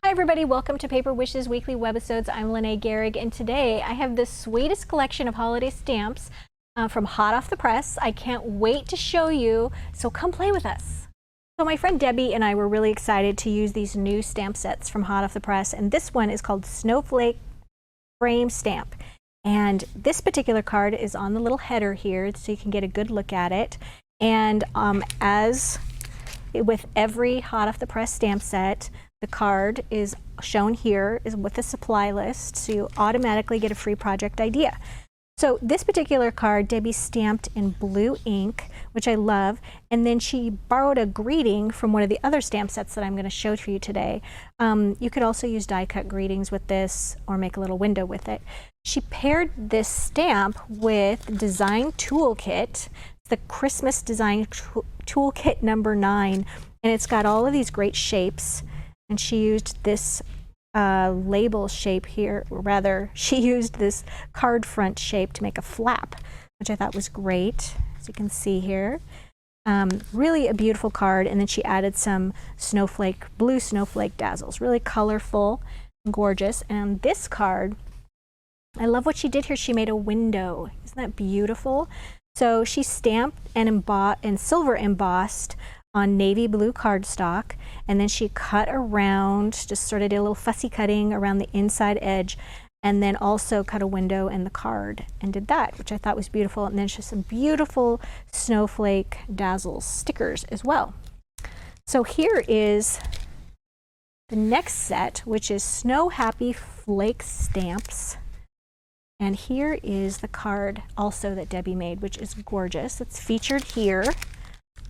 Hi everybody, welcome to Paper Wishes Weekly Webisodes. I'm Lene Gehrig, and today I have the sweetest collection of holiday stamps from hot off the press. I can't wait to show you, so come play with us. So my friend Debbie and I were really excited to use these new stamp sets from hot off the press, and this one is called Snowflake Frame Stamp. And this particular card is on the little header here, so you can get a good look at it. And as with every hot off the press stamp set, the card is shown here is with a supply list, so you automatically get a free project idea. So this particular card, Debbie stamped in blue ink, which I love, and then she borrowed a greeting from one of the other stamp sets that I'm going to show to you today. You could also use die cut greetings with this or make a little window with it. She paired this stamp with Design Toolkit, the Christmas Design Toolkit number 9, and it's got all of these great shapes. And she used this label shape here, or rather, she used this card front shape to make a flap, which I thought was great, as you can see here. Really a beautiful card, and then she added some blue snowflake dazzles, really colorful and gorgeous. And this card, I love what she did here. She made a window. Isn't that beautiful? So she stamped and silver embossed on navy blue cardstock, and then she cut around, just sort of did a little fussy cutting around the inside edge, and then also cut a window in the card and did that, which I thought was beautiful. And then just some beautiful snowflake dazzles stickers as well. So here is the next set, which is Snow Happy Flakes stamps. And here is the card also that Debbie made, which is gorgeous. It's featured here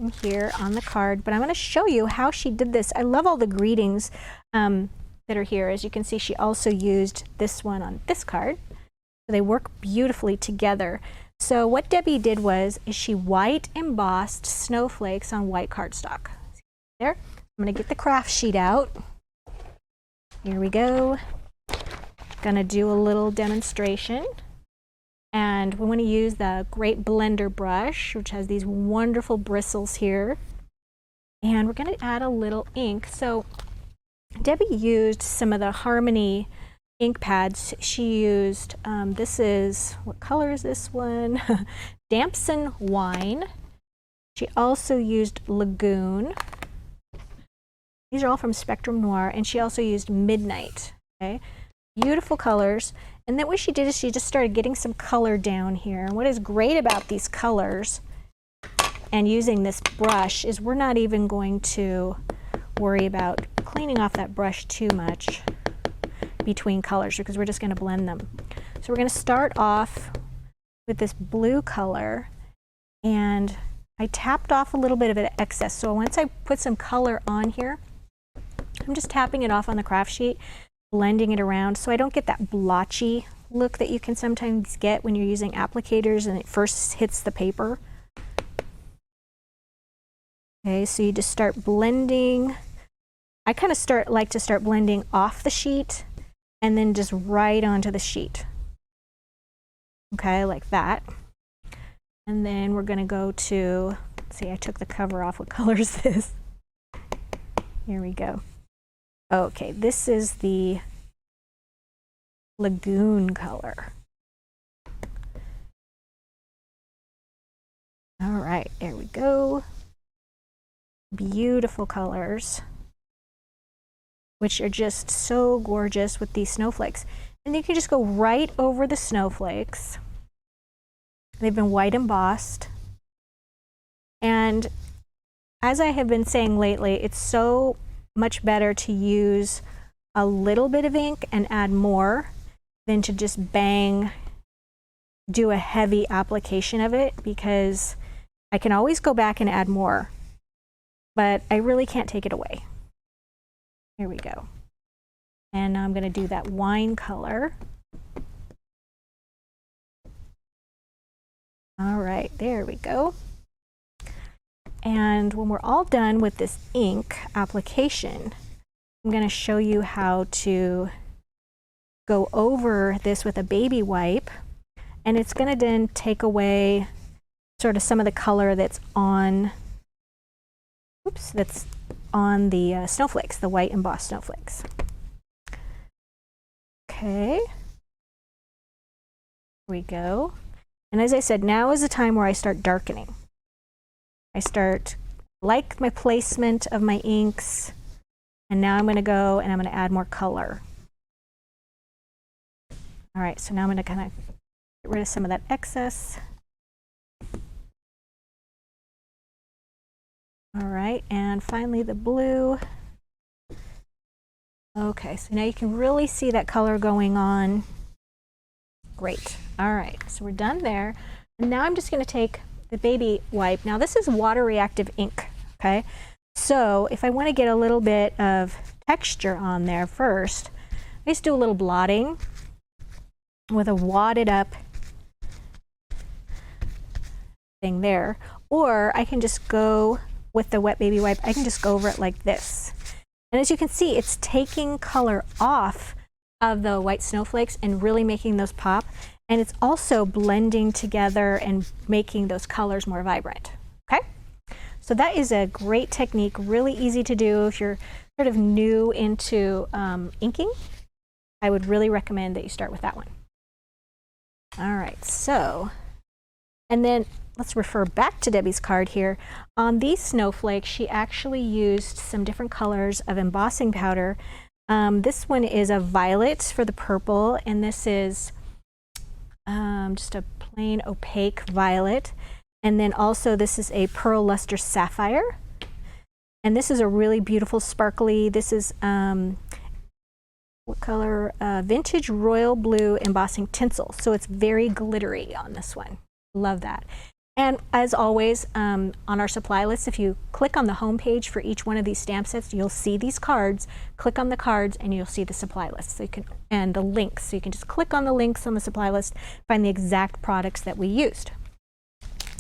and here on the card, but I'm going to show you how she did this. I love all the greetings that are here. As you can see, she also used this one on this card. So they work beautifully together. So what Debbie did is she white embossed snowflakes on white cardstock. There. I'm going to get the craft sheet out. Here we go. Going to do a little demonstration. And we want to use the great blender brush, which has these wonderful bristles here. And we're going to add a little ink. So Debbie used some of the Harmony ink pads. She used, what color is this one? Damson Wine. She also used Lagoon. These are all from Spectrum Noir. And she also used Midnight. Okay? Beautiful colors. And then what she did is she just started getting some color down here. And what is great about these colors and using this brush is we're not even going to worry about cleaning off that brush too much between colors, because we're just going to blend them. So we're going to start off with this blue color, and I tapped off a little bit of excess. So once I put some color on here, I'm just tapping it off on the craft sheet, blending it around so I don't get that blotchy look that you can sometimes get when you're using applicators and it first hits the paper. Okay, so you just start blending. I kind of like to start blending off the sheet and then just right onto the sheet. Okay, like that. And then we're going to go to, let's see, I took the cover off. What color is this? Here we go. Okay, this is the Lagoon color. All right, there we go. Beautiful colors, which are just so gorgeous with these snowflakes. And you can just go right over the snowflakes. They've been white embossed. And as I have been saying lately, it's so much better to use a little bit of ink and add more than to just do a heavy application of it, because I can always go back and add more, but I really can't take it away. Here we go. And now I'm going to do that wine color. All right, there we go. And when we're all done with this ink application, I'm going to show you how to go over this with a baby wipe, and it's going to then take away sort of some of the color that's on the snowflakes, the white embossed snowflakes. Okay. Here we go. And as I said, now is the time where I start darkening. I like my placement of my inks, and now I'm going to go and I'm going to add more color. All right, so now I'm going to kind of get rid of some of that excess. All right, and finally the blue. Okay, so now you can really see that color going on. Great. All right, so we're done there. And now I'm just going to take the baby wipe. Now this is water reactive ink, okay? So if I want to get a little bit of texture on there first, I just do a little blotting with a wadded up thing there. Or I can just go with the wet baby wipe, I can just go over it like this. And as you can see, it's taking color off of the white snowflakes and really making those pop. And it's also blending together and making those colors more vibrant. Okay? So that is a great technique, really easy to do if you're sort of new into inking. I would really recommend that you start with that one. All right, so, and then let's refer back to Debbie's card here. On these snowflakes, she actually used some different colors of embossing powder. This one is a violet for the purple, and this is just a plain opaque violet. And then also this is a pearl luster sapphire. And this is a really beautiful sparkly, this is, what color? Vintage royal blue embossing tinsel. So it's very glittery on this one. Love that. And as always, on our supply list, if you click on the home page for each one of these stamp sets, you'll see these cards. Click on the cards and you'll see the supply list. So you can, and the links. So you can just click on the links on the supply list, find the exact products that we used.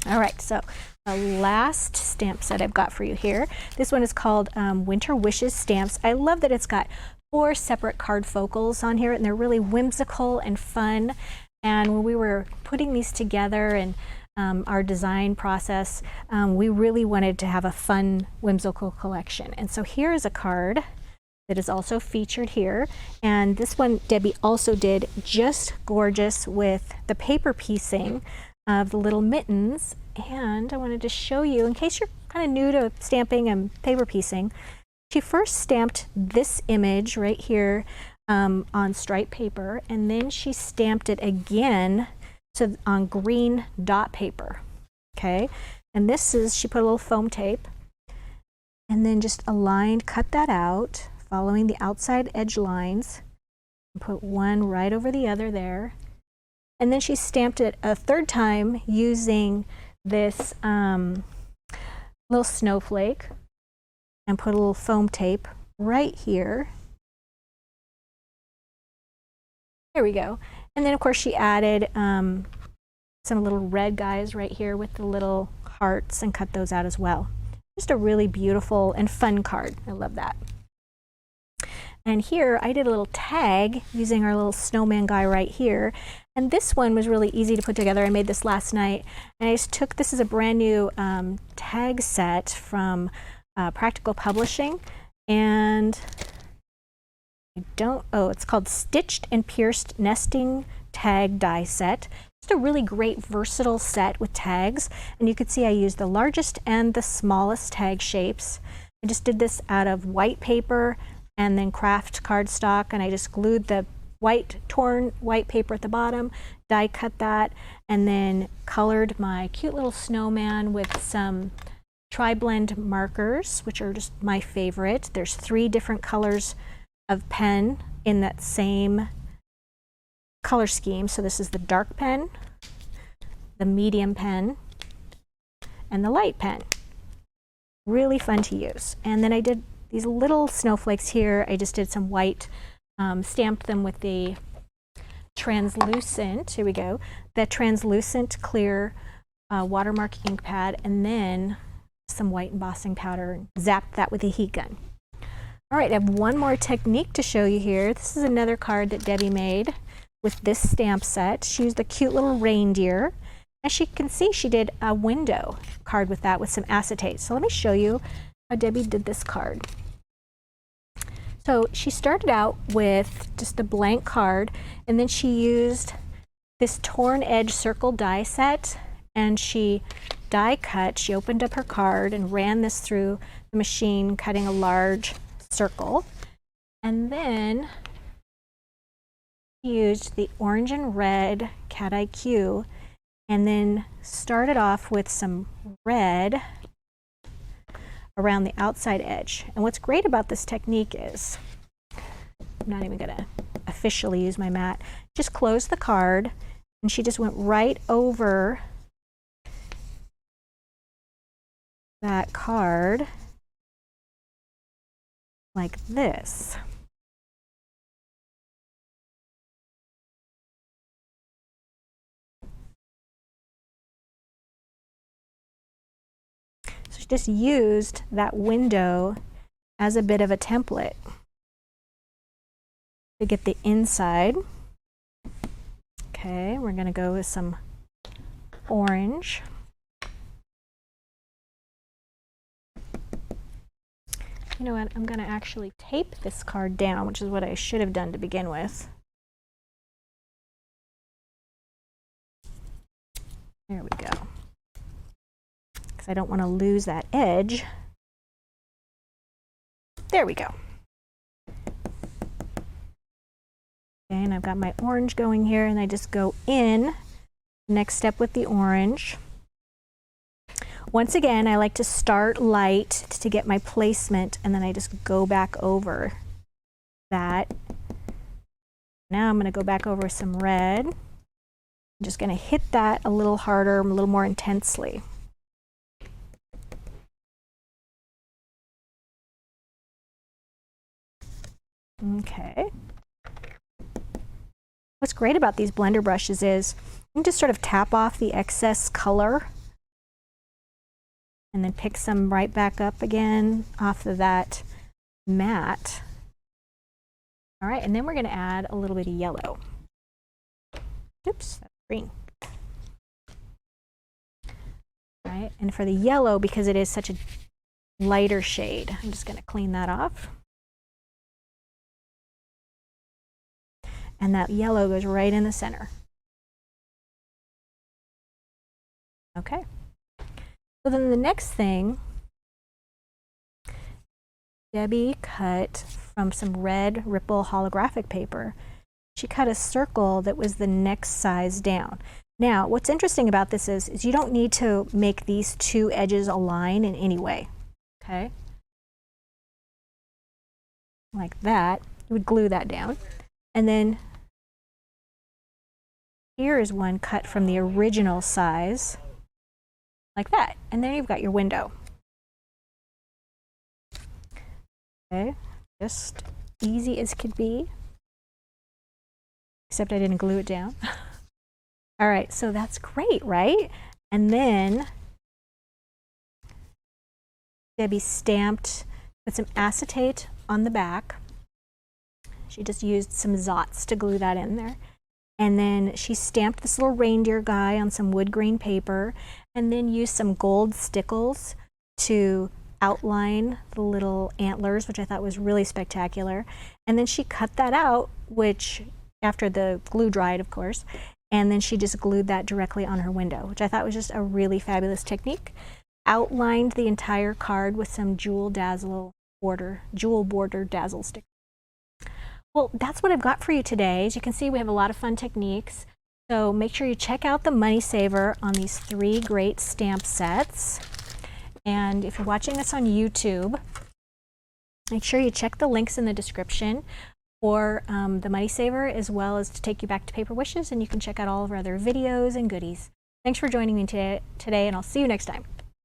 All right, so the last stamp set I've got for you here. This one is called Winter Wishes Stamps. I love that it's got 4 separate card focals on here, and they're really whimsical and fun. And when we were putting these together and our design process, we really wanted to have a fun, whimsical collection. And so here is a card that is also featured here. And this one Debbie also did just gorgeous with the paper piecing of the little mittens. And I wanted to show you, in case you're kind of new to stamping and paper piecing, she first stamped this image right here on striped paper, and then she stamped it again on green dot paper. Okay, and this is, she put a little foam tape and then just aligned, cut that out, following the outside edge lines, and put one right over the other there. And then she stamped it a third time using this little snowflake and put a little foam tape right here. There we go. And then of course she added some little red guys right here with the little hearts and cut those out as well. Just a really beautiful and fun card. I love that. And here I did a little tag using our little snowman guy right here. And this one was really easy to put together. I made this last night. And I just took, this is a brand new tag set from Practical Publishing. And it's called Stitched and Pierced Nesting Tag Die Set. Just a really great versatile set with tags. And you can see I used the largest and the smallest tag shapes. I just did this out of white paper and then craft cardstock, and I just glued the torn white paper at the bottom, die cut that, and then colored my cute little snowman with some tri-blend markers, which are just my favorite. There's 3 different colors of pen in that same color scheme. So this is the dark pen, the medium pen, and the light pen. Really fun to use. And then I did these little snowflakes here. I just did some white, stamped them with the translucent, here we go, the translucent clear watermark ink pad, and then some white embossing powder, and zapped that with a heat gun. All right, I have one more technique to show you here. This is another card that Debbie made with this stamp set. She used the cute little reindeer. As you can see, she did a window card with that with some acetate. So let me show you how Debbie did this card. So she started out with just a blank card, and then she used this torn edge circle die set, and she die cut. She opened up her card and ran this through the machine, cutting a large circle. And then she used the orange and red Cat IQ, and then started off with some red around the outside edge. And what's great about this technique is, I'm not even gonna officially use my mat, just close the card, and she just went right over that card like this. So she just used that window as a bit of a template to get the inside. Okay, we're going to go with some orange. You know what, I'm going to actually tape this card down, which is what I should have done to begin with. There we go. Because I don't want to lose that edge. There we go. Okay, and I've got my orange going here, and I just go in. Next step with the orange. Once again, I like to start light to get my placement, and then I just go back over that. Now I'm going to go back over some red. I'm just going to hit that a little harder, a little more intensely. Okay. What's great about these blender brushes is you can just sort of tap off the excess color and then pick some right back up again off of that mat. All right, and then we're going to add a little bit of yellow. Oops, that's green. All right, and for the yellow, because it is such a lighter shade, I'm just going to clean that off. And that yellow goes right in the center. Okay. So then the next thing, Debbie cut from some red Ripple holographic paper. She cut a circle that was the next size down. Now, what's interesting about this is you don't need to make these two edges align in any way. Okay? Like that. You would glue that down. And then here is one cut from the original size, like that. And there you've got your window. Okay, just easy as could be, except I didn't glue it down. All right, so that's great, right? And then Debbie stamped with some acetate on the back. She just used some Zots to glue that in there. And then she stamped this little reindeer guy on some wood grain paper, and then used some gold stickles to outline the little antlers, which I thought was really spectacular. And then she cut that out, which after the glue dried, of course, and then she just glued that directly on her window, which I thought was just a really fabulous technique. Outlined the entire card with some jewel border dazzle stickers. Well, that's what I've got for you today. As you can see, we have a lot of fun techniques. So make sure you check out the Money Saver on these 3 great stamp sets. And if you're watching this on YouTube, make sure you check the links in the description for the Money Saver, as well as to take you back to Paper Wishes, and you can check out all of our other videos and goodies. Thanks for joining me today, and I'll see you next time.